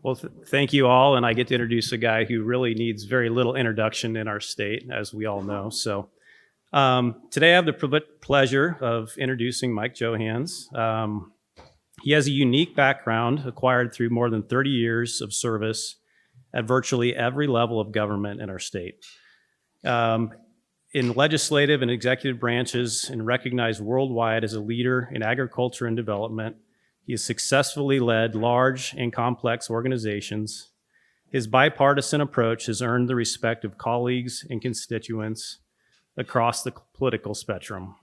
Well, thank you all, and I get to introduce a guy who really needs very little introduction in our state, as we all know. So today I have the pleasure of introducing Mike Johanns. He has a unique background acquired through more than 30 years of service at virtually every level of government in our state. In legislative and executive branches and recognized worldwide as a leader in agriculture and development, he has successfully led large and complex organizations. His bipartisan approach has earned the respect of colleagues and constituents across the political spectrum.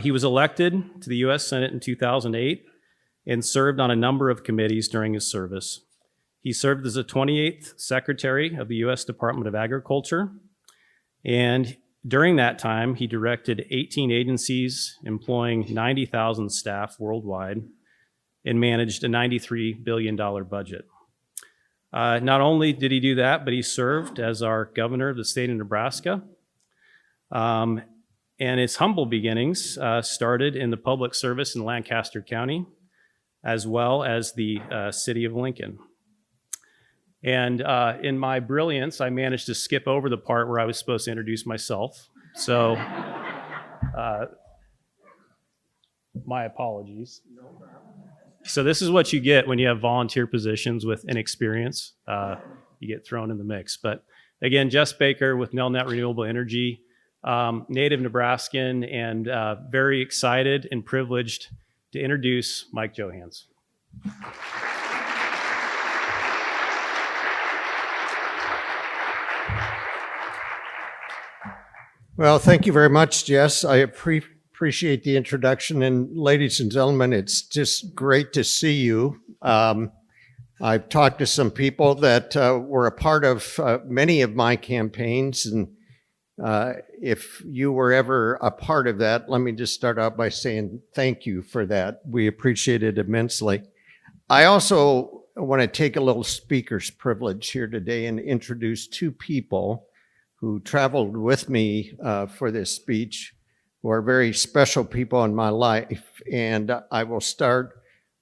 He was elected to the U.S. Senate in 2008 and served on a number of committees during his service. He served as the 28th Secretary of the U.S. Department of Agriculture, and during that time, he directed 18 agencies employing 90,000 staff worldwide and managed a $93 billion budget. Not only did he do that, but he served as our governor of the state of Nebraska. And his humble beginnings started in the public service in Lancaster County, as well as the city of Lincoln. And in my brilliance, I managed to skip over the part where I was supposed to introduce myself. So my apologies. So this is what you get when you have volunteer positions with inexperience. You get thrown in the mix. But again, Jess Baker with Nelnet Renewable Energy, native Nebraskan, and very excited and privileged to introduce Mike Johanns. Well, thank you very much, Jess. I appreciate the introduction. And ladies and gentlemen, it's just great to see you. I've talked to some people that were a part of many of my campaigns. And if you were ever a part of that, let me just start out by saying thank you for that. We appreciate it immensely. I also want to take a little speaker's privilege here today and introduce two people who traveled with me for this speech, who are very special people in my life. And I will start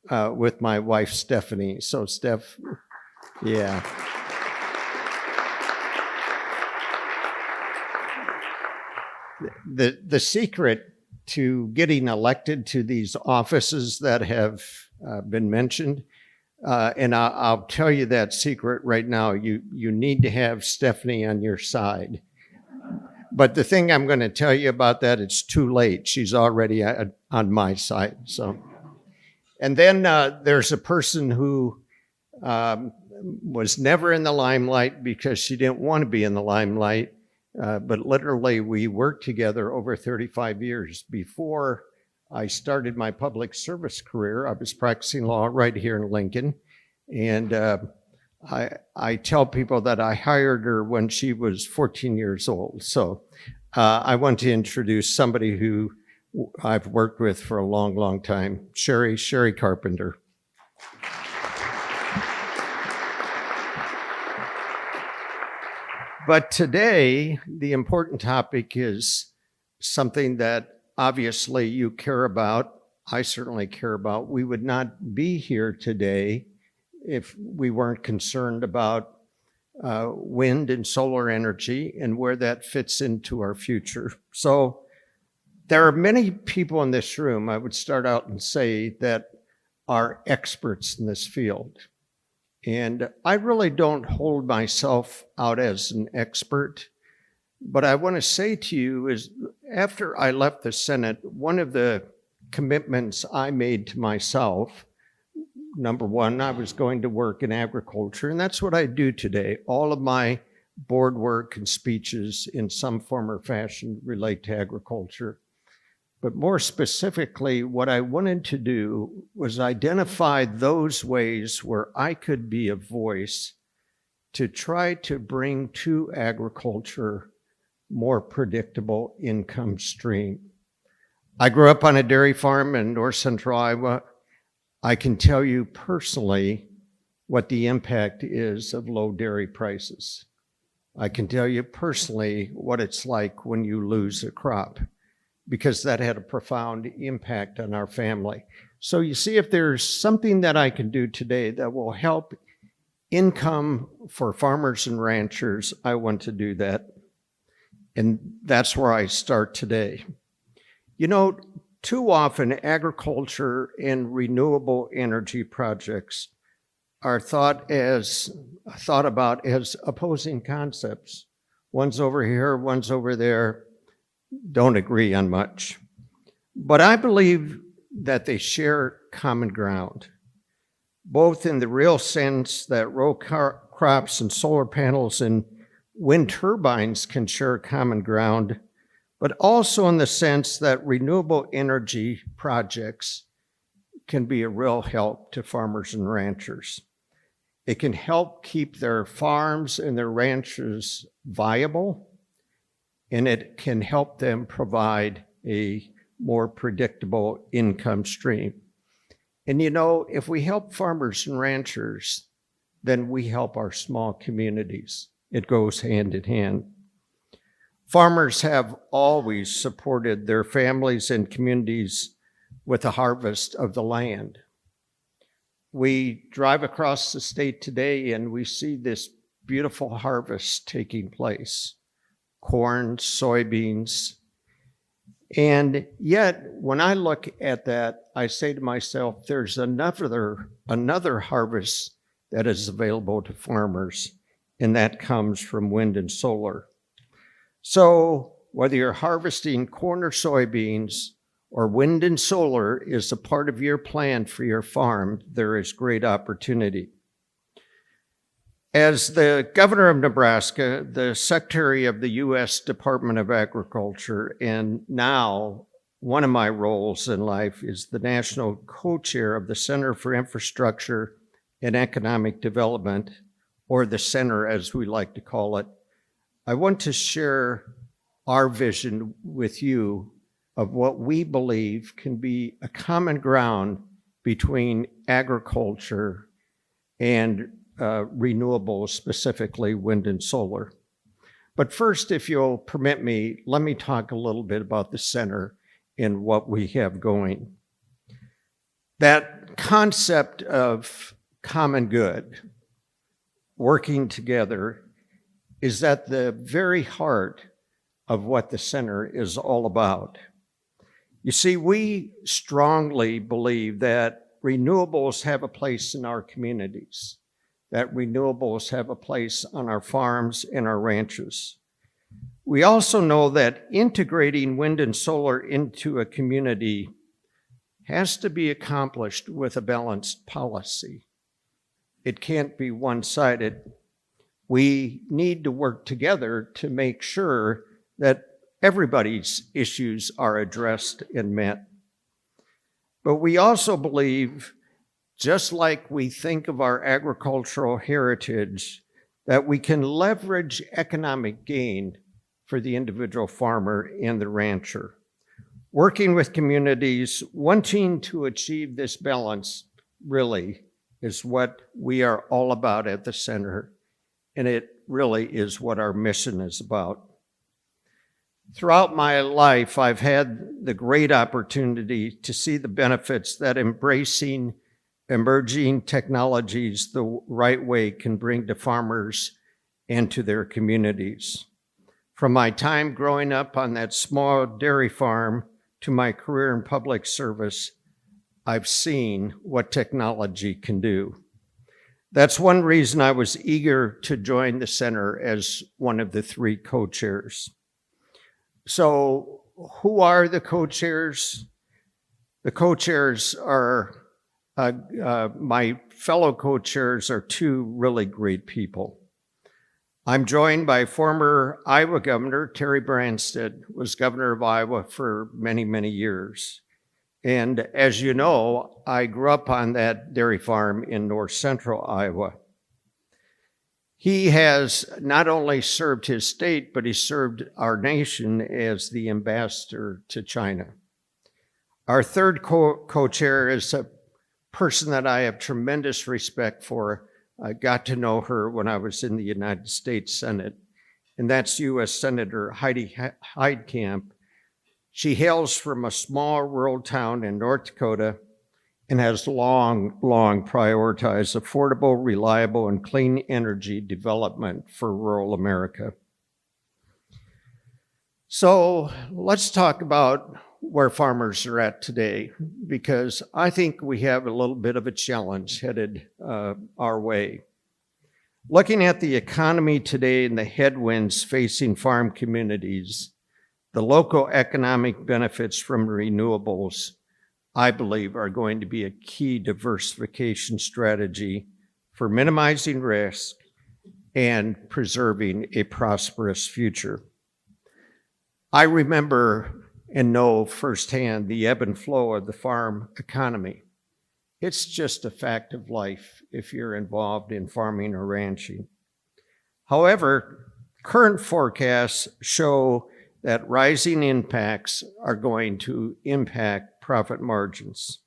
with my wife, Stephanie. So, Steph, yeah. The secret to getting elected to these offices that have been mentioned, and I'll tell you that secret right now. You need to have Stephanie on your side. But the thing I'm going to tell you about that, it's too late. She's already on my side. So, and then there's a person who was never in the limelight because she didn't want to be in the limelight. But literally, we worked together over 35 years. Before I started my public service career, I was practicing law right here in Lincoln. And I tell people that I hired her when she was 14 years old. So I want to introduce somebody who I've worked with for a long, long time, Sherry Carpenter. But today, the important topic is something that obviously you care about. I certainly care about. We would not be here today if we weren't concerned about wind and solar energy and where that fits into our future. So there are many people in this room, I would start out and say, that are experts in this field. And I really don't hold myself out as an expert, but I want to say to you is after I left the Senate, one of the commitments I made to myself, number one, I was going to work in agriculture, and that's what I do today. All of my board work and speeches in some form or fashion relate to agriculture. But more specifically, what I wanted to do was identify those ways where I could be a voice to try to bring to agriculture more predictable income stream. I grew up on a dairy farm in north central Iowa. I can tell you personally what the impact is of low dairy prices. I can tell you personally what it's like when you lose a crop, because that had a profound impact on our family. So you see, if there's something that I can do today that will help income for farmers and ranchers, I want to do that. And that's where I start today. You know, too often agriculture and renewable energy projects are thought about as opposing concepts. One's over here, one's over there, don't agree on much. But I believe that they share common ground, both in the real sense that row crops and solar panels and wind turbines can share common ground, but also in the sense that renewable energy projects can be a real help to farmers and ranchers. It can help keep their farms and their ranches viable, and it can help them provide a more predictable income stream. And you know, if we help farmers and ranchers, then we help our small communities. It goes hand in hand. Farmers have always supported their families and communities with the harvest of the land. We drive across the state today and we see this beautiful harvest taking place. Corn, soybeans. And yet, when I look at that, I say to myself, there's another harvest that is available to farmers, and that comes from wind and solar. So whether you're harvesting corn or soybeans, or wind and solar is a part of your plan for your farm, there is great opportunity. As the governor of Nebraska, the secretary of the U.S. Department of Agriculture, and now one of my roles in life is the national co-chair of the Center for Infrastructure and Economic Development, or the center as we like to call it, I want to share our vision with you of what we believe can be a common ground between agriculture and renewables, specifically wind and solar. But first, if you'll permit me, let me talk a little bit about the center and what we have going. That concept of common good, working together, is at the very heart of what the center is all about. You see, we strongly believe that renewables have a place in our communities, that renewables have a place on our farms and our ranches. We also know that integrating wind and solar into a community has to be accomplished with a balanced policy. It can't be one-sided. We need to work together to make sure that everybody's issues are addressed and met. But we also believe, just like we think of our agricultural heritage, that we can leverage economic gain for the individual farmer and the rancher. Working with communities, wanting to achieve this balance really is what we are all about at the center, and it really is what our mission is about. Throughout my life, I've had the great opportunity to see the benefits that embracing emerging technologies the right way can bring to farmers and to their communities. From my time growing up on that small dairy farm to my career in public service, I've seen what technology can do. That's one reason I was eager to join the center as one of the three co-chairs. So who are the co-chairs? The co-chairs are, my fellow co-chairs are two really great people. I'm joined by former Iowa Governor Terry Branstad, who was governor of Iowa for many, many years. And as you know, I grew up on that dairy farm in north central Iowa. He has not only served his state, but he served our nation as the ambassador to China. Our third co-chair is a person that I have tremendous respect for. I got to know her when I was in the United States Senate, and that's U.S. Senator Heidi Heitkamp. She hails from a small rural town in North Dakota, and has long prioritized affordable, reliable, and clean energy development for rural America. So let's talk about where farmers are at today, because I think we have a little bit of a challenge headed our way. Looking at the economy today and the headwinds facing farm communities, the local economic benefits from renewables, I believe, are going to be a key diversification strategy for minimizing risk and preserving a prosperous future. I remember and know firsthand the ebb and flow of the farm economy. It's just a fact of life if you're involved in farming or ranching. However, current forecasts show that rising impacts are going to impact profit margins.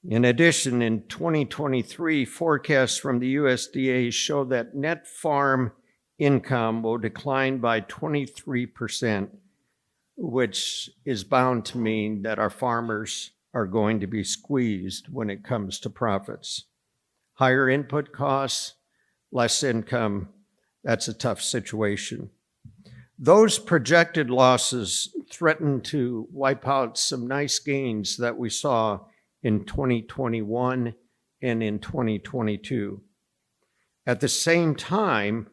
In addition, in 2023, forecasts from the USDA show that net farm income will decline by 23%, which is bound to mean that our farmers are going to be squeezed when it comes to profits. Higher input costs, less income, that's a tough situation. Those projected losses threaten to wipe out some nice gains that we saw in 2021 and in 2022. At the same time,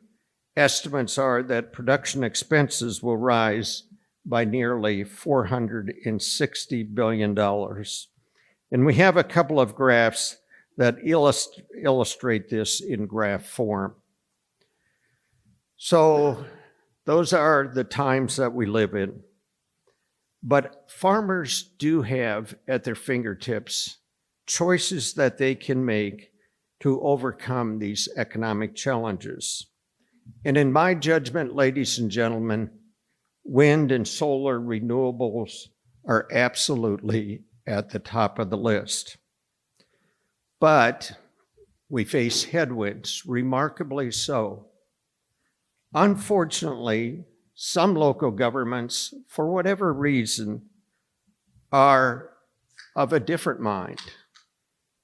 estimates are that production expenses will rise by nearly $460 billion. And we have a couple of graphs that illustrate this in graph form. So those are the times that we live in. But farmers do have at their fingertips choices that they can make to overcome these economic challenges. And in my judgment, ladies and gentlemen, wind and solar renewables are absolutely at the top of the list. But we face headwinds, remarkably so. Unfortunately, some local governments, for whatever reason, are of a different mind,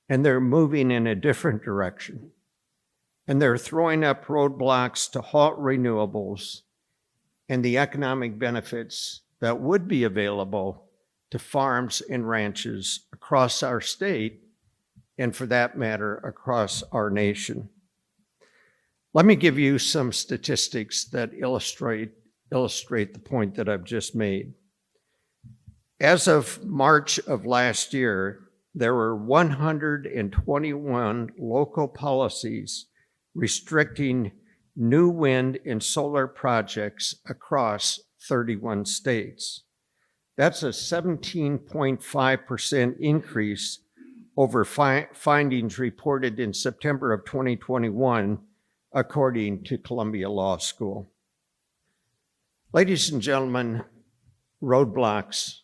and they're moving in a different direction. And they're throwing up roadblocks to halt renewables and the economic benefits that would be available to farms and ranches across our state, and for that matter, across our nation. Let me give you some statistics that illustrate the point that I've just made. As of March of last year, there were 121 local policies restricting new wind and solar projects across 31 states. That's a 17.5% increase over findings reported in September of 2021, according to Columbia Law School. Ladies and gentlemen, roadblocks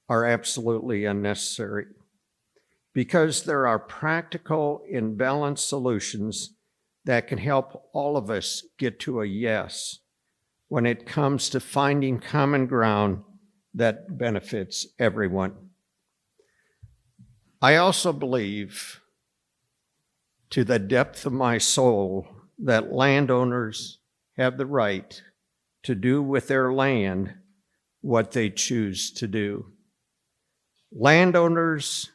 are absolutely unnecessary because there are practical and balanced solutions that can help all of us get to a yes when it comes to finding common ground that benefits everyone. I also believe to the depth of my soul that landowners have the right to do with their land what they choose to do. Landowners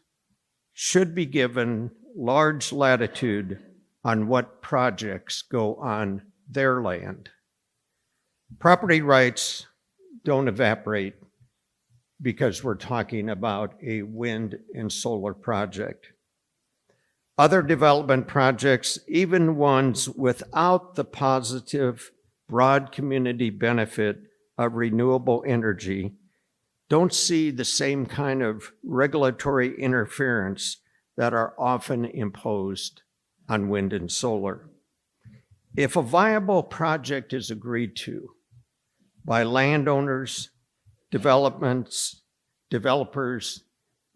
should be given large latitude on what projects go on their land. Property rights don't evaporate because we're talking about a wind and solar project. Other development projects, even ones without the positive, broad community benefit of renewable energy, don't see the same kind of regulatory interference that are often imposed on wind and solar. If a viable project is agreed to by landowners, developers,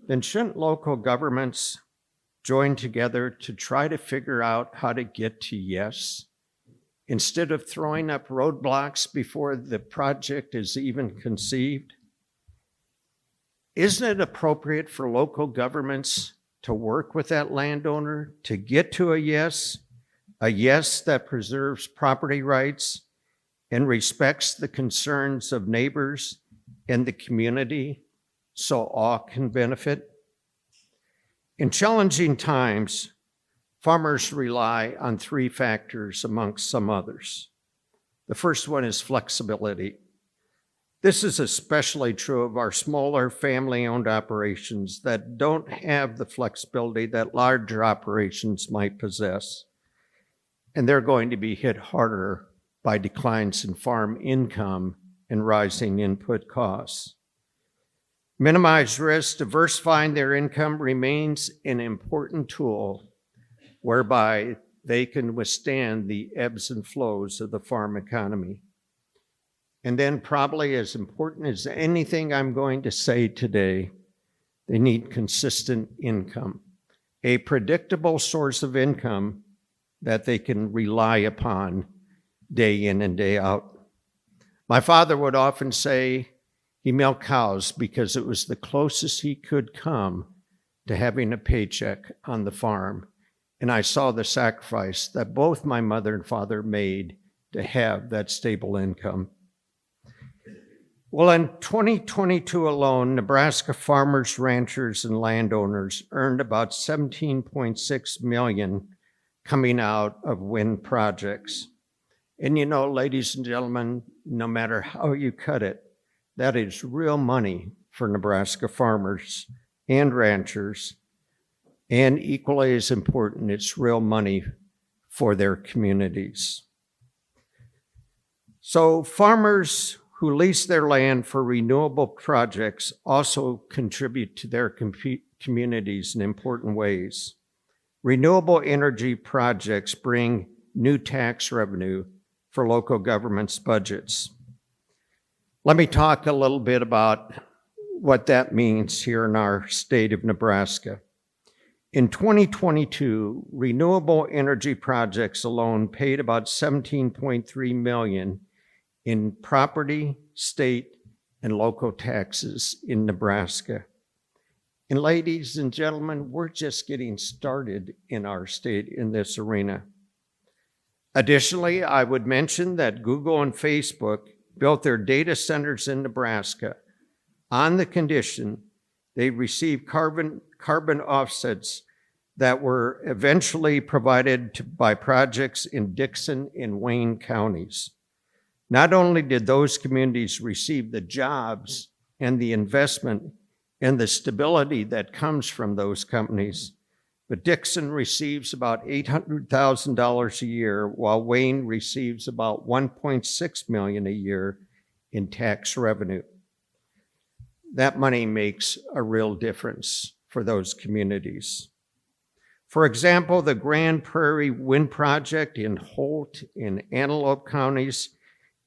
then shouldn't local governments join together to try to figure out how to get to yes, instead of throwing up roadblocks before the project is even conceived? Isn't it appropriate for local governments to work with that landowner to get to a yes that preserves property rights and respects the concerns of neighbors and the community so all can benefit. In challenging times, farmers rely on three factors amongst some others. The first one is flexibility. This is especially true of our smaller family-owned operations that don't have the flexibility that larger operations might possess. And they're going to be hit harder by declines in farm income and rising input costs. Minimize risk, diversifying their income remains an important tool whereby they can withstand the ebbs and flows of the farm economy. And then probably as important as anything I'm going to say today, they need consistent income, a predictable source of income that they can rely upon day in and day out. My father would often say he milked cows because it was the closest he could come to having a paycheck on the farm. And I saw the sacrifice that both my mother and father made to have that stable income. Well, in 2022 alone, Nebraska farmers, ranchers, and landowners earned about $17.6 million coming out of wind projects. And you know, ladies and gentlemen, no matter how you cut it, that is real money for Nebraska farmers and ranchers. And equally as important, it's real money for their communities. So farmers who lease their land for renewable projects also contribute to their communities in important ways. Renewable energy projects bring new tax revenue for local governments' budgets. Let me talk a little bit about what that means here in our state of Nebraska. In 2022, renewable energy projects alone paid about $17.3 million in property, state, and local taxes in Nebraska. And ladies and gentlemen, we're just getting started in our state in this arena. Additionally, I would mention that Google and Facebook built their data centers in Nebraska on the condition they receive carbon offsets that were eventually provided by projects in Dixon and Wayne counties. Not only did those communities receive the jobs and the investment and the stability that comes from those companies, but Dixon receives about $800,000 a year, while Wayne receives about $1.6 million a year in tax revenue. That money makes a real difference for those communities. For example, the Grand Prairie Wind Project in Holt and Antelope counties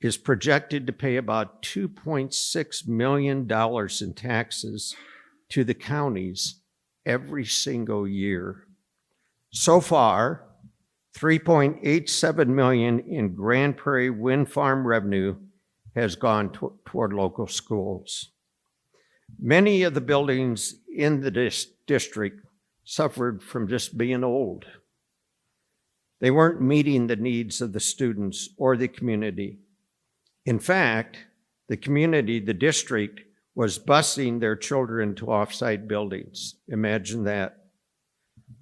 is projected to pay about $2.6 million in taxes to the counties every single year. So far, $3.87 million in Grand Prairie Wind Farm revenue has gone toward local schools. Many of the buildings in the district suffered from just being old. They weren't meeting the needs of the students or the community. In fact, the community, the district, was busing their children to off-site buildings. Imagine that.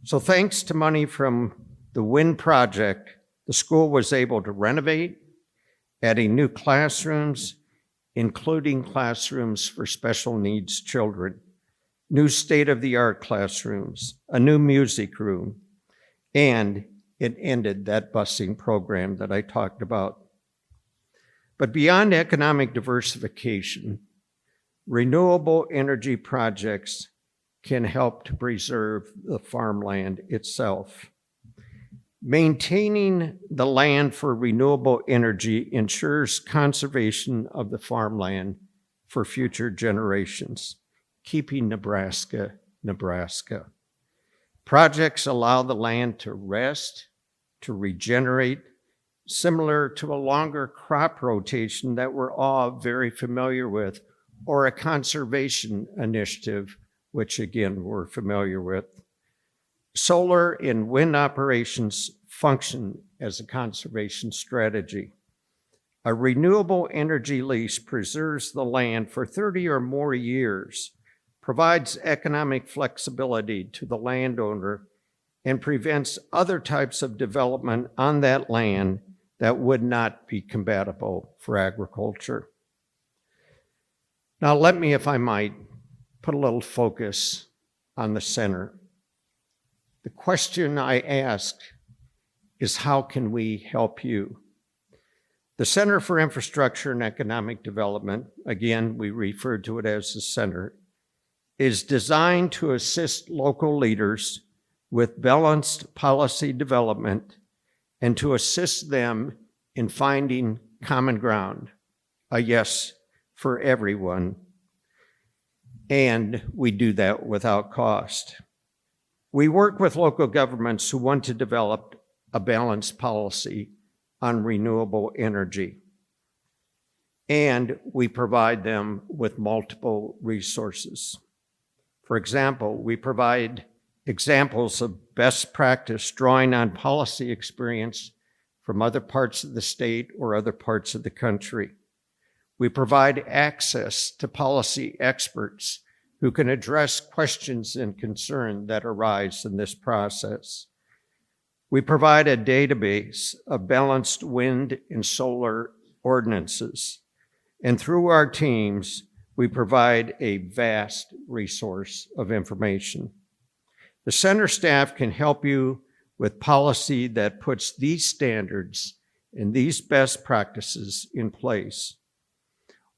So thanks to money from the wind project, the school was able to renovate, adding new classrooms, including classrooms for special needs children, new state-of-the-art classrooms, a new music room, and it ended that busing program that I talked about. But beyond economic diversification, renewable energy projects can help to preserve the farmland itself. Maintaining the land for renewable energy ensures conservation of the farmland for future generations, keeping Nebraska, Nebraska. Projects allow the land to rest, to regenerate, similar to a longer crop rotation that we're all very familiar with, or a conservation initiative, which again, we're familiar with. Solar and wind operations function as a conservation strategy. A renewable energy lease preserves the land for 30 or more years, provides economic flexibility to the landowner, and prevents other types of development on that land that would not be compatible for agriculture. Now, let me, if I might, put a little focus on the center. The question I ask is, how can we help you? The Center for Infrastructure and Economic Development, again, we refer to it as the center, is designed to assist local leaders with balanced policy development and to assist them in finding common ground, a yes for everyone. And we do that without cost. We work with local governments who want to develop a balanced policy on renewable energy. And we provide them with multiple resources. For example, we provide examples of best practice drawing on policy experience from other parts of the state or other parts of the country. We provide access to policy experts who can address questions and concerns that arise in this process. We provide a database of balanced wind and solar ordinances. And through our teams, we provide a vast resource of information. The center staff can help you with policy that puts these standards and these best practices in place.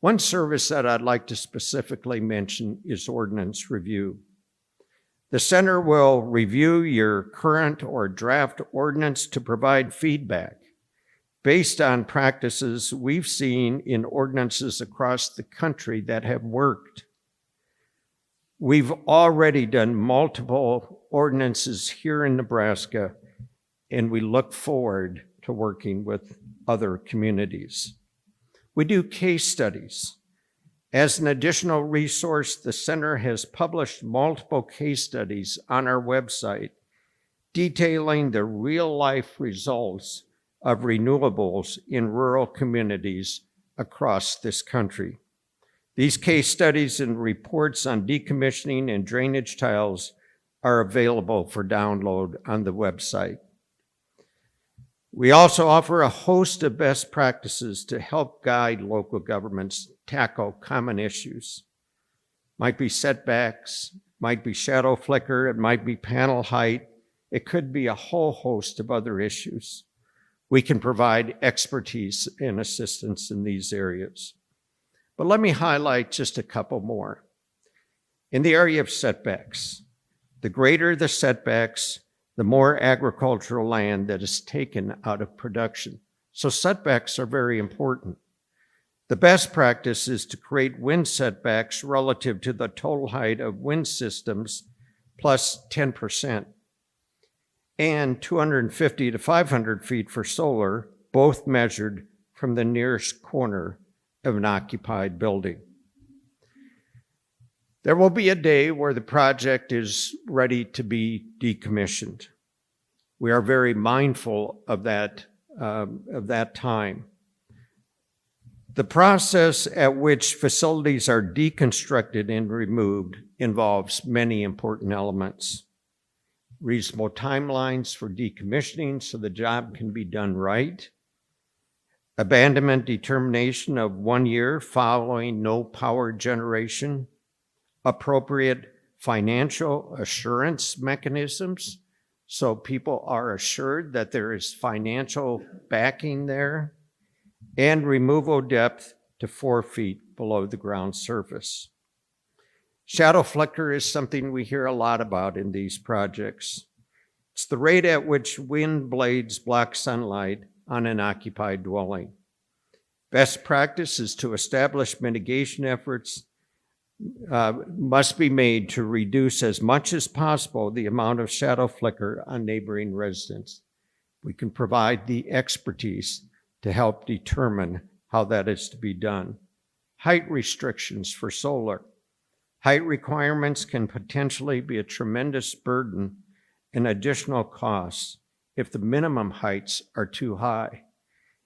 One service that I'd like to specifically mention is ordinance review. The center will review your current or draft ordinance to provide feedback based on practices we've seen in ordinances across the country that have worked. We've already done multiple ordinances here in Nebraska, and we look forward to working with other communities. We do case studies. As an additional resource, the center has published multiple case studies on our website detailing the real-life results of renewables in rural communities across this country. These case studies and reports on decommissioning and drainage tiles are available for download on the website. We also offer a host of best practices to help guide local governments tackle common issues. Might be setbacks, might be shadow flicker, it might be panel height, it could be a whole host of other issues. We can provide expertise and assistance in these areas. But let me highlight just a couple more. In the area of setbacks, the greater the setbacks, the more agricultural land that is taken out of production. So setbacks are very important. The best practice is to create wind setbacks relative to the total height of wind systems plus 10%, and 250 to 500 feet for solar, both measured from the nearest corner of an occupied building. There will be a day where the project is ready to be decommissioned. We are very mindful of that time. The process at which facilities are deconstructed and removed involves many important elements. Reasonable timelines for decommissioning so the job can be done right. Abandonment determination of 1 year following no power generation. Appropriate financial assurance mechanisms so people are assured that there is financial backing there. And removal depth to 4 feet below the ground surface. Shadow flicker is something we hear a lot about in these projects. It's the rate at which wind blades block sunlight on an occupied dwelling. Best practice is to establish mitigation efforts must be made to reduce as much as possible the amount of shadow flicker on neighboring residents. We can provide the expertise to help determine how that is to be done. Height restrictions for solar. Height requirements can potentially be a tremendous burden and additional costs if the minimum heights are too high.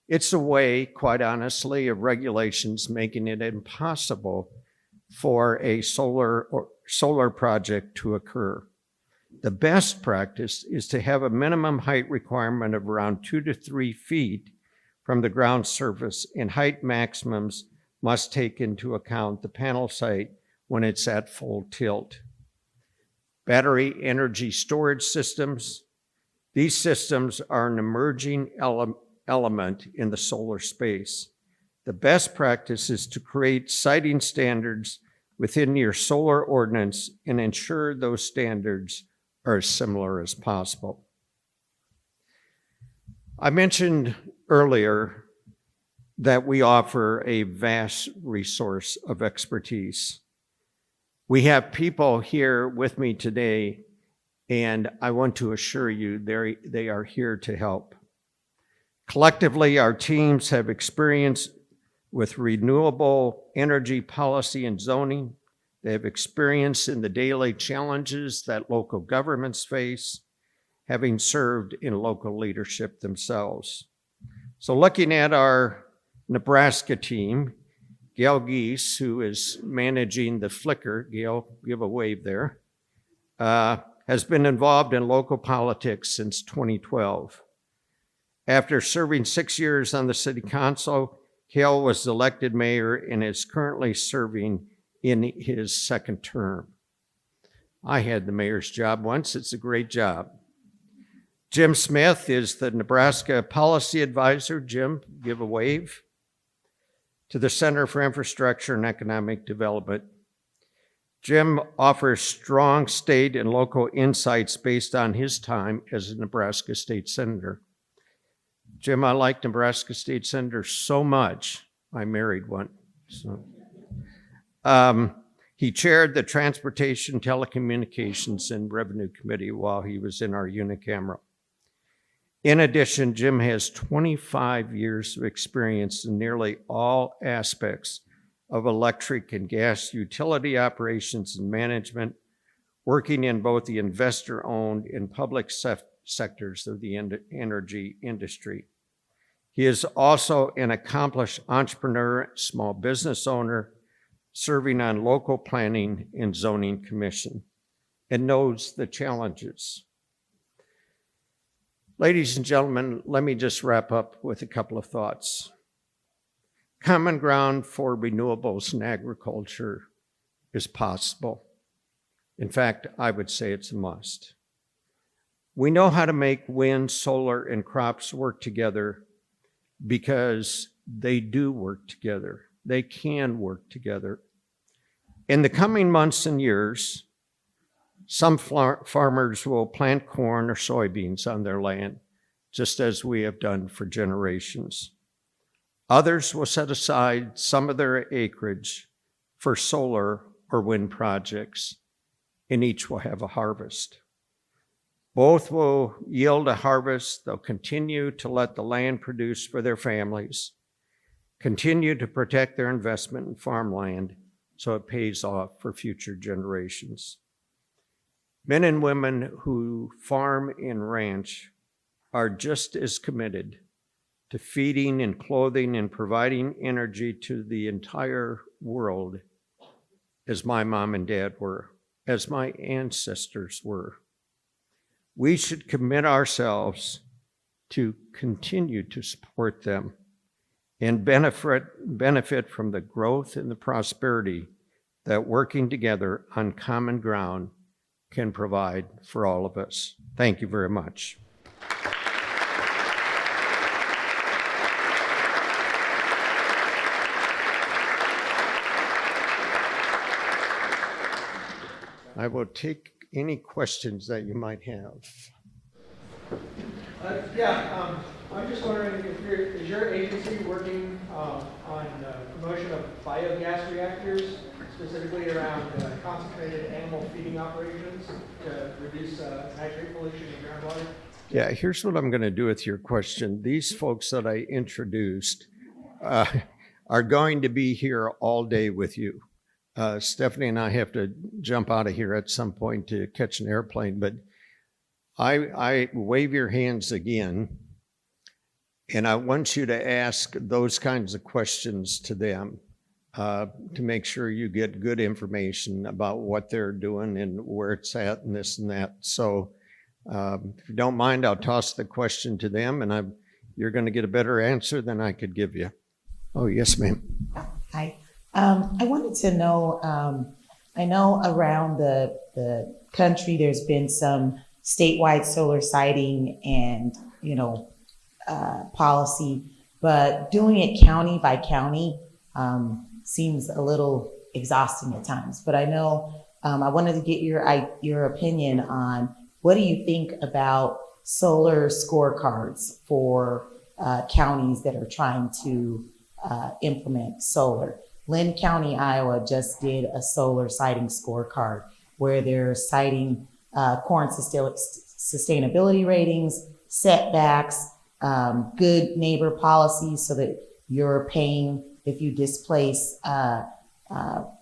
It's a way, quite honestly, of regulations making it impossible for a solar project to occur. The best practice is to have a minimum height requirement of around 2 to 3 feet from the ground surface, and height maximums must take into account the panel site when it's at full tilt. Battery energy storage systems. These systems are an emerging element in the solar space. The best practice is to create siting standards within your solar ordinance and ensure those standards are as similar as possible. I mentioned earlier that we offer a vast resource of expertise. We have people here with me today, and I want to assure you they are here to help. Collectively, our teams have experience with renewable energy policy and zoning. They have experience in the daily challenges that local governments face, having served in local leadership themselves. So looking at our Nebraska team, Gail Geese, who is managing the Flickr, Gail, give a wave there, has been involved in local politics since 2012. After serving 6 years on the city council, Gail was elected mayor and is currently serving in his second term. I had the mayor's job once. It's a great job. Jim Smith is the Nebraska policy advisor. Jim, give a wave. To the Center for Infrastructure and Economic Development. Jim offers strong state and local insights based on his time as a Nebraska state senator. Jim, I like Nebraska state senators so much, I married one. So. He chaired the Transportation, Telecommunications, and Revenue Committee while he was in our unicameral. In addition, Jim has 25 years of experience in nearly all aspects of electric and gas utility operations and management, working in both the investor-owned and public sectors of the energy industry. He is also an accomplished entrepreneur, small business owner, serving on local planning and zoning commission, and knows the challenges. Ladies and gentlemen, let me just wrap up with a couple of thoughts. Common ground for renewables in agriculture is possible. In fact, I would say it's a must. We know how to make wind, solar, and crops work together because they do work together. They can work together. In the coming months and years, some farmers will plant corn or soybeans on their land, just as we have done for generations. Others will set aside some of their acreage for solar or wind projects, and each will have a harvest. Both will yield a harvest. They'll continue to let the land produce for their families, continue to protect their investment in farmland so it pays off for future generations. Men and women who farm and ranch are just as committed to feeding and clothing and providing energy to the entire world as my mom and dad were, as my ancestors were. We should commit ourselves to continue to support them and benefit from the growth and the prosperity that working together on common ground can provide for all of us. Thank you very much. I will take any questions that you might have. I'm just wondering is your agency working on promotion of biogas reactors, specifically around concentrated animal feeding operations to reduce nitrate pollution in groundwater? Yeah, here's what I'm going to do with your question. These folks that I introduced are going to be here all day with you. Stephanie and I have to jump out of here at some point to catch an airplane, but I wave your hands again, and I want you to ask those kinds of questions to them to make sure you get good information about what they're doing and where it's at and this and that. So if you don't mind, I'll toss the question to them, and you're going to get a better answer than I could give you. Oh, yes, ma'am. Hi. I wanted to know, I know around the country, there's been some statewide solar siting and, policy, but doing it county by county seems a little exhausting at times. But I know, I wanted to get your opinion on what do you think about solar scorecards for counties that are trying to implement solar. Lynn County, Iowa just did a solar siting scorecard where they're citing core and sustainability ratings, setbacks, good neighbor policies so that you're paying if you displace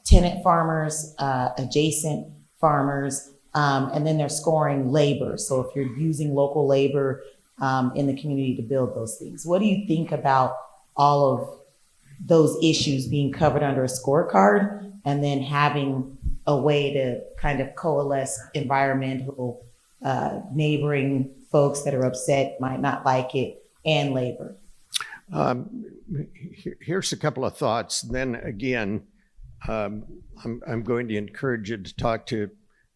tenant farmers, adjacent farmers, and then they're scoring labor. So if you're using local labor in the community to build those things. What do you think about all of those issues being covered under a scorecard and then having a way to kind of coalesce environmental neighboring folks that are upset, might not like it, and labor? Here's a couple of thoughts. Then again, I'm going to encourage you to talk to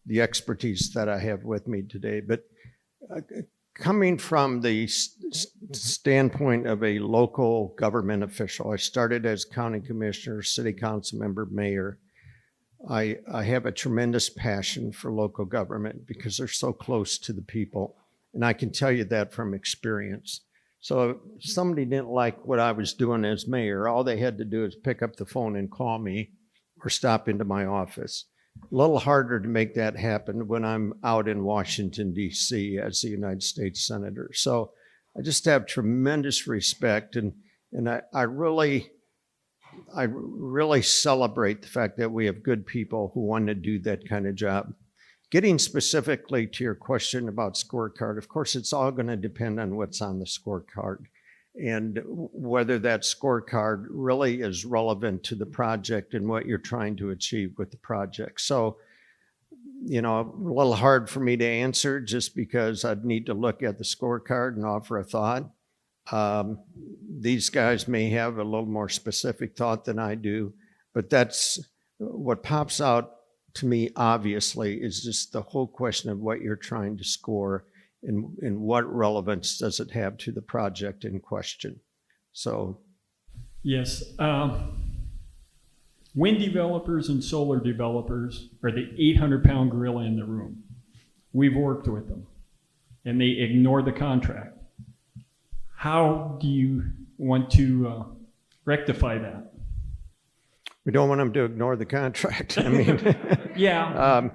the expertise that I have with me today. But coming from the standpoint of a local government official, I started as county commissioner, city council member, mayor. I have a tremendous passion for local government because they're so close to the people. And I can tell you that from experience. So if somebody didn't like what I was doing as mayor, all they had to do is pick up the phone and call me or stop into my office. A little harder to make that happen when I'm out in Washington, D.C. as the United States Senator. So I just have tremendous respect, and I really celebrate the fact that we have good people who want to do that kind of job. Getting specifically to your question about scorecard, of course, it's all going to depend on what's on the scorecard and whether that scorecard really is relevant to the project and what you're trying to achieve with the project. So, a little hard for me to answer just because I'd need to look at the scorecard and offer a thought. These guys may have a little more specific thought than I do, but that's what pops out to me, obviously, is just the whole question of what you're trying to score and what relevance does it have to the project in question. So, yes, wind developers and solar developers are the 800-pound gorilla in the room. We've worked with them, and they ignore the contract. How do you want to rectify that? We don't want them to ignore the contract. I mean, yeah.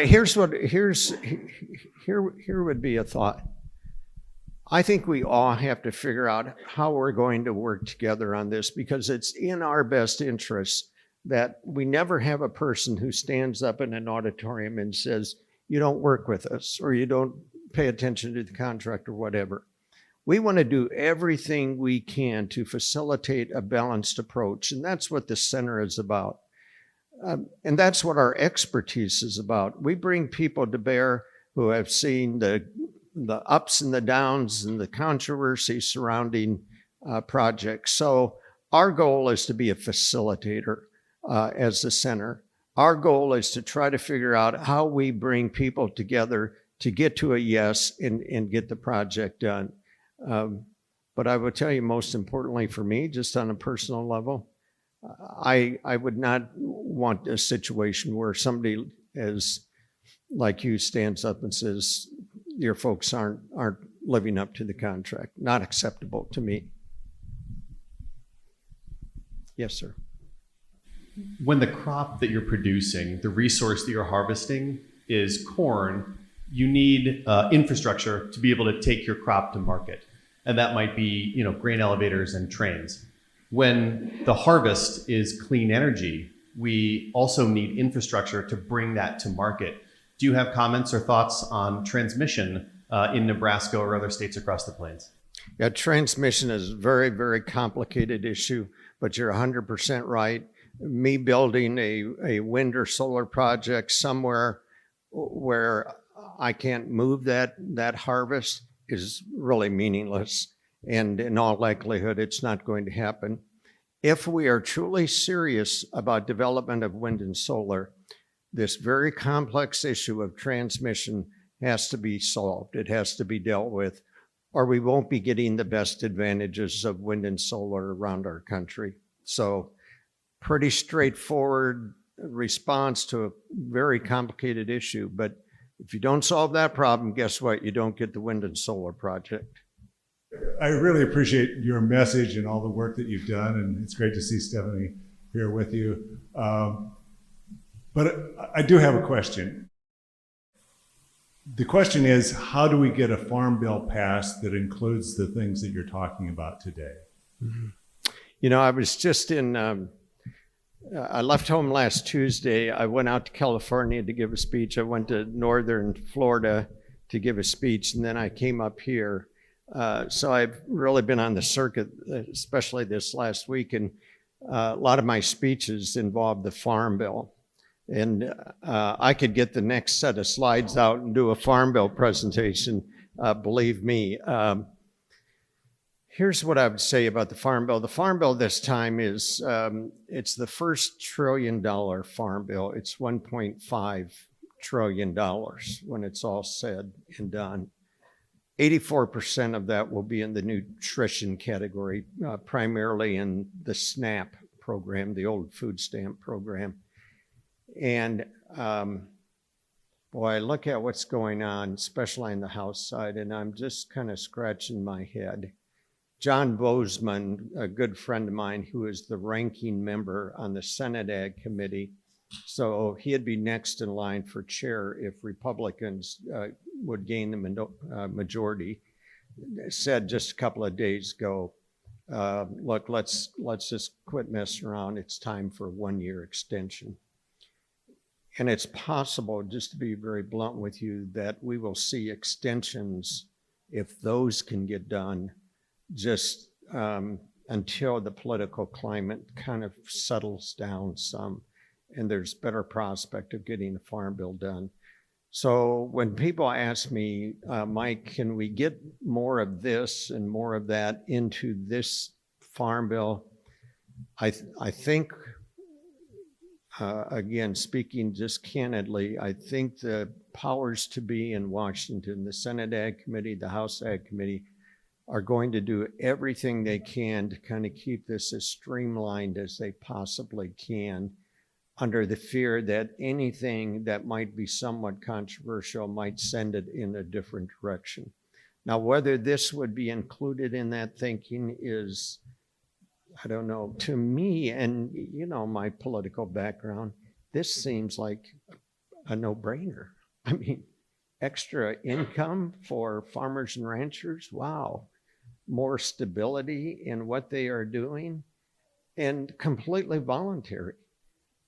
Here would be a thought. I think we all have to figure out how we're going to work together on this because it's in our best interest that we never have a person who stands up in an auditorium and says, you don't work with us or you don't pay attention to the contract or whatever. We want to do everything we can to facilitate a balanced approach, and that's what the center is about. And that's what our expertise is about. We bring people to bear who have seen the ups and the downs and the controversy surrounding projects. So our goal is to be a facilitator as the center. Our goal is to try to figure out how we bring people together to get to a yes and get the project done. But I will tell you, most importantly for me, just on a personal level, I would not want a situation where somebody like you stands up and says, your folks aren't living up to the contract. Not acceptable to me. Yes, sir. When the crop that you're producing, the resource that you're harvesting is corn, you need infrastructure to be able to take your crop to market. And that might be, grain elevators and trains. When the harvest is clean energy, we also need infrastructure to bring that to market. Do you have comments or thoughts on transmission in Nebraska or other states across the plains? Yeah, transmission is a very, very complicated issue, but you're 100% right. Me building a wind or solar project somewhere where I can't move that harvest is really meaningless. And in all likelihood, it's not going to happen. If we are truly serious about development of wind and solar, this very complex issue of transmission has to be solved. It has to be dealt with, or we won't be getting the best advantages of wind and solar around our country. So pretty straightforward response to a very complicated issue. But if you don't solve that problem, guess what? You don't get the wind and solar project. I really appreciate your message and all the work that you've done, and it's great to see Stephanie here with you. But I do have a question. The question is, how do we get a farm bill passed that includes the things that you're talking about today? Mm-hmm. You know, I was just in, I left home last Tuesday. I went out to California to give a speech. I went to northern Florida to give a speech, and then I came up here. So I've really been on the circuit, especially this last week, and a lot of my speeches involved the Farm Bill. And I could get the next set of slides out and do a Farm Bill presentation, believe me. Here's what I would say about the Farm Bill. The Farm Bill this time is, it's the first $1 trillion Farm Bill. It's $1.5 trillion when it's all said and done. 84% of that will be in the nutrition category, primarily in the SNAP program, the old food stamp program. And boy, I look at what's going on, especially on the House side, and I'm just kind of scratching my head. John Bozeman, a good friend of mine who is the ranking member on the Senate Ag Committee, so he'd be next in line for chair if Republicans would gain the majority, said just a couple of days ago, look, let's just quit messing around. It's time for a 1-year extension. And it's possible, just to be very blunt with you, that we will see extensions, if those can get done, just until the political climate kind of settles down some and there's better prospect of getting the Farm Bill done. So when people ask me, Mike, can we get more of this and more of that into this Farm Bill? I think, again, speaking just candidly, I think the powers to be in Washington, the Senate Ag Committee, the House Ag Committee, are going to do everything they can to kind of keep this as streamlined as they possibly can, under the fear that anything that might be somewhat controversial might send it in a different direction. Now, whether this would be included in that thinking is, I don't know. To me, and you know my political background, this seems like a no-brainer. I mean, extra income for farmers and ranchers, wow. More stability in what they are doing, and completely voluntary.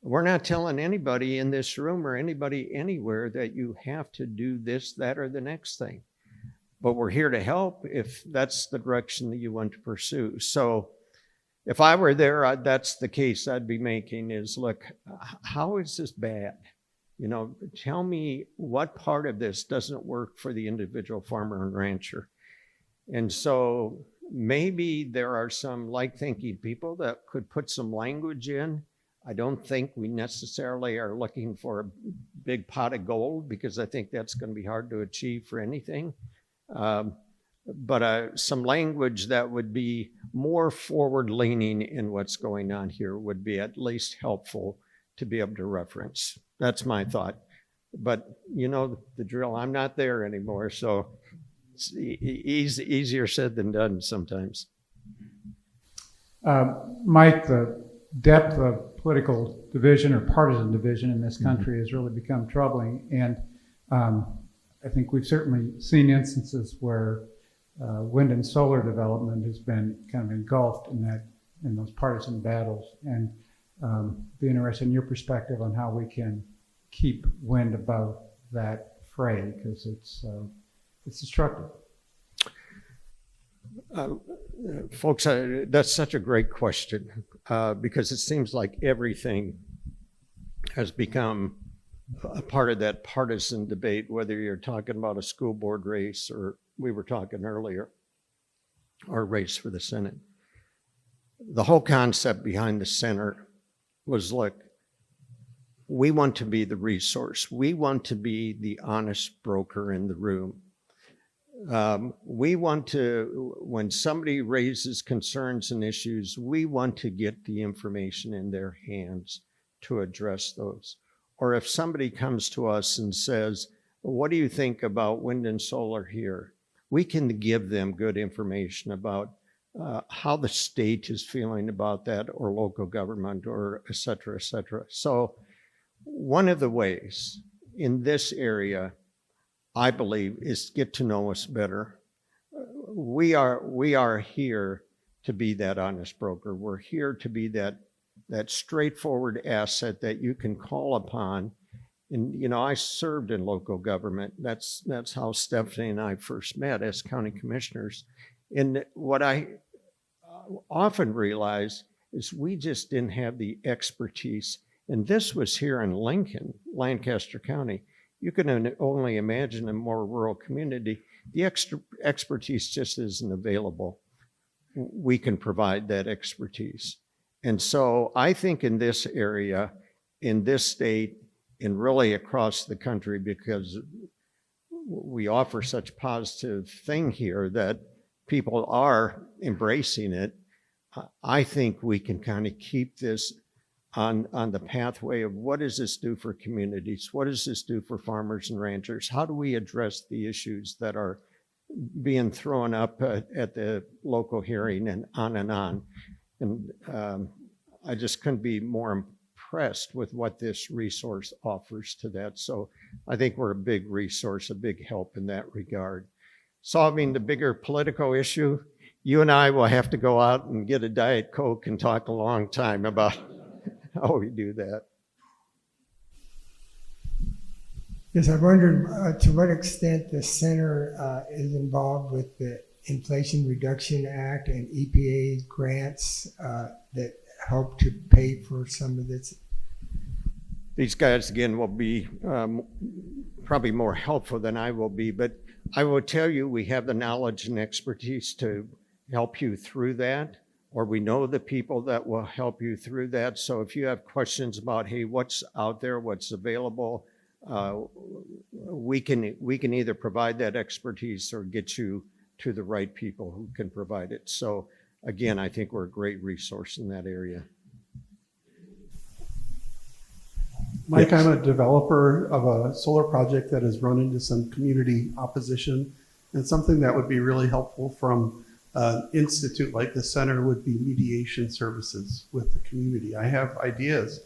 We're not telling anybody in this room or anybody anywhere that you have to do this, that, or the next thing. But we're here to help if that's the direction that you want to pursue. So if I were there, that's the case I'd be making is, look, how is this bad? You know, tell me what part of this doesn't work for the individual farmer and rancher. And so maybe there are some like-thinking people that could put some language in. I don't think we necessarily are looking for a big pot of gold, because I think that's going to be hard to achieve for anything. But some language that would be more forward-leaning in what's going on here would be at least helpful to be able to reference. That's my thought. But you know the drill. I'm not there anymore, so it's easier said than done sometimes. Mike, the depth of political division or partisan division in this country has really become troubling. And I think we've certainly seen instances where wind and solar development has been kind of engulfed in those partisan battles. And be interested in your perspective on how we can keep wind above that fray, because it's It's destructive. Folks, that's such a great question because it seems like everything has become a part of that partisan debate, whether you're talking about a school board race or we were talking earlier, our race for the Senate. The whole concept behind the center was, look, we want to be the resource. We want to be the honest broker in the room. We want to, when somebody raises concerns and issues, we want to get the information in their hands to address those. Or if somebody comes to us and says, what do you think about wind and solar here? We can give them good information about how the state is feeling about that, or local government, or et cetera, et cetera. So one of the ways in this area, I believe, is get to know us better. We are here to be that honest broker. We're here to be that straightforward asset that you can call upon. And, you know, I served in local government. That's how Stephanie and I first met as county commissioners. And what I often realize is we just didn't have the expertise. And this was here in Lincoln, Lancaster County. You can only imagine a more rural community. The expertise just isn't available. We can provide that expertise. And so I think in this area, in this state, and really across the country, because we offer such positive thing here that people are embracing it, I think we can kind of keep this on the pathway of what does this do for communities? What does this do for farmers and ranchers? How do we address the issues that are being thrown up at the local hearing and on and on? And I just couldn't be more impressed with what this resource offers to that. So I think we're a big resource, a big help in that regard. Solving the bigger political issue, you and I will have to go out and get a Diet Coke and talk a long time about how we do that. Yes, I wondered to what extent the center is involved with the Inflation Reduction Act and EPA grants that help to pay for some of this. These guys, again, will be probably more helpful than I will be, but I will tell you we have the knowledge and expertise to help you through that, or we know the people that will help you through that. So if you have questions about, hey, what's out there, what's available, we can either provide that expertise or get you to the right people who can provide it. So again, I think we're a great resource in that area. Mike, I'm a developer of a solar project that has run into some community opposition, and something that would be really helpful from an institute like the center would be mediation services with the community. I have ideas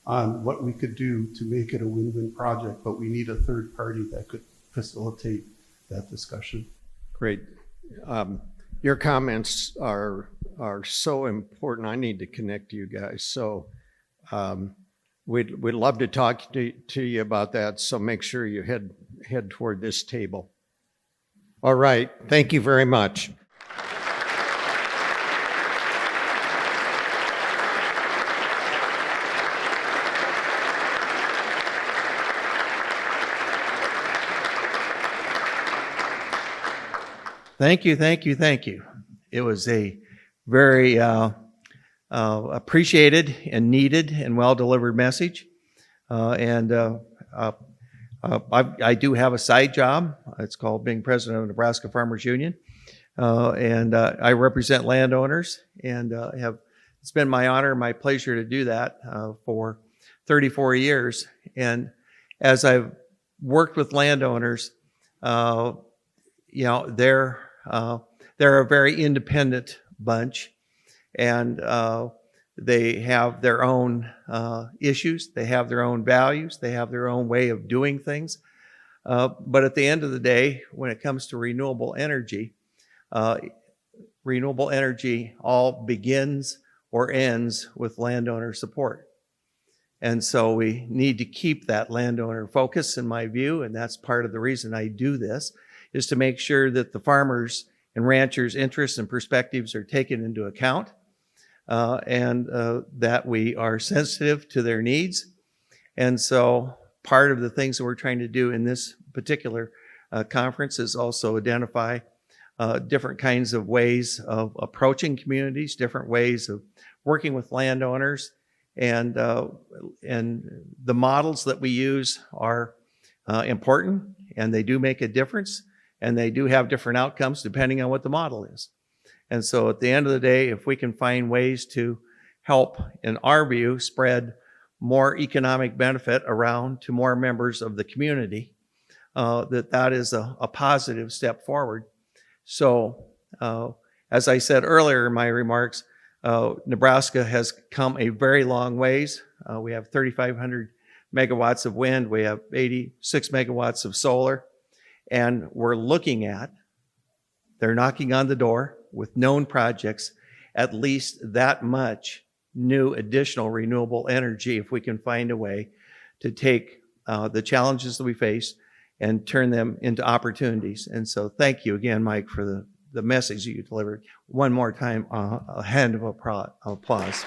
on what we could do to make it a win-win project, but we need a third party that could facilitate that discussion. Great. Your comments are so important. I need to connect to you guys. So we'd love to talk to you about that. So make sure you head toward this table. All right. Thank you very much. Thank you, thank you, thank you. It was a very appreciated and needed and well-delivered message. I do have a side job. It's called being president of Nebraska Farmers Union. I represent landowners, and it's been my honor and my pleasure to do that for 34 years. And as I've worked with landowners, they're a very independent bunch, and they have their own issues, they have their own values, they have their own way of doing things. But at the end of the day, when it comes to renewable energy all begins or ends with landowner support. And so we need to keep that landowner focus, in my view, and that's part of the reason I do this, is to make sure that the farmers and ranchers' interests and perspectives are taken into account, and that we are sensitive to their needs. And so part of the things that we're trying to do in this particular conference is also identify different kinds of ways of approaching communities, different ways of working with landowners, and the models that we use are important, and they do make a difference, and they do have different outcomes depending on what the model is. And so at the end of the day, if we can find ways to help, in our view, spread more economic benefit around to more members of the community, that is a positive step forward. So as I said earlier in my remarks, Nebraska has come a very long ways. We have 3,500 megawatts of wind. We have 86 megawatts of solar. And we're looking at, they're knocking on the door with known projects, at least that much new additional renewable energy, if we can find a way to take the challenges that we face and turn them into opportunities. And so thank you again, Mike, for the message that you delivered. One more time, a hand of applause.